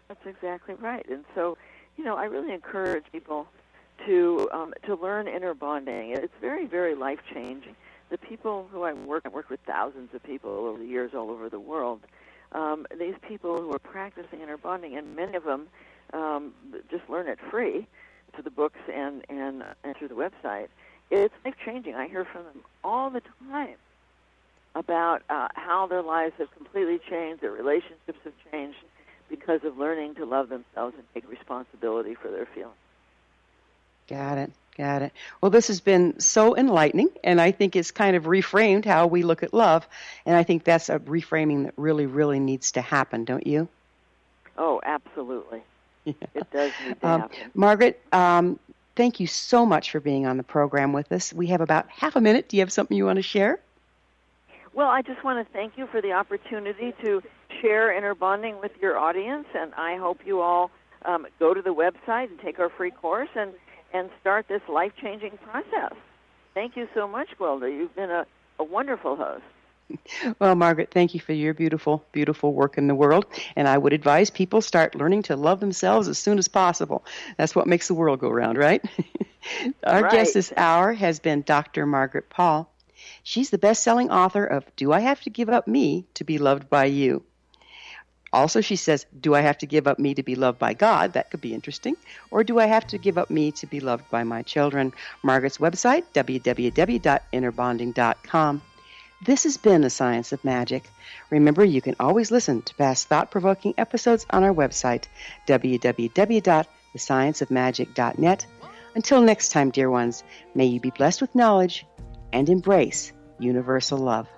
That's exactly right. And so, I really encourage people to learn inner bonding. It's very, very life-changing. The people who I work with thousands of people over the years all over the world. These people who are practicing inner bonding, and many of them just learn it free through the books and through the website. It's life-changing. I hear from them all the time about how their lives have completely changed, their relationships have changed, because of learning to love themselves and take responsibility for their feelings. Got it. Well, this has been so enlightening, and I think it's kind of reframed how we look at love, and I think that's a reframing that really, really needs to happen, don't you? Oh, absolutely. Yeah. It does need to happen. Margaret, thank you so much for being on the program with us. We have about half a minute. Do you have something you want to share? Well, I just want to thank you for the opportunity to share inner bonding with your audience, and I hope you all go to the website and take our free course and start this life-changing process. Thank you so much, Gwilda. You've been a wonderful host. Well, Margaret, thank you for your beautiful, beautiful work in the world, and I would advise people start learning to love themselves as soon as possible. That's what makes the world go round, right? Our guest this hour has been Dr. Margaret Paul. She's the best-selling author of Do I Have to Give Up Me to Be Loved by You? Also, she says, do I have to give up me to be loved by God? That could be interesting. Or do I have to give up me to be loved by my children? Margaret's website, www.innerbonding.com. This has been The Science of Magic. Remember, you can always listen to past thought-provoking episodes on our website, www.thescienceofmagic.net. Until next time, dear ones, may you be blessed with knowledge and embrace universal love.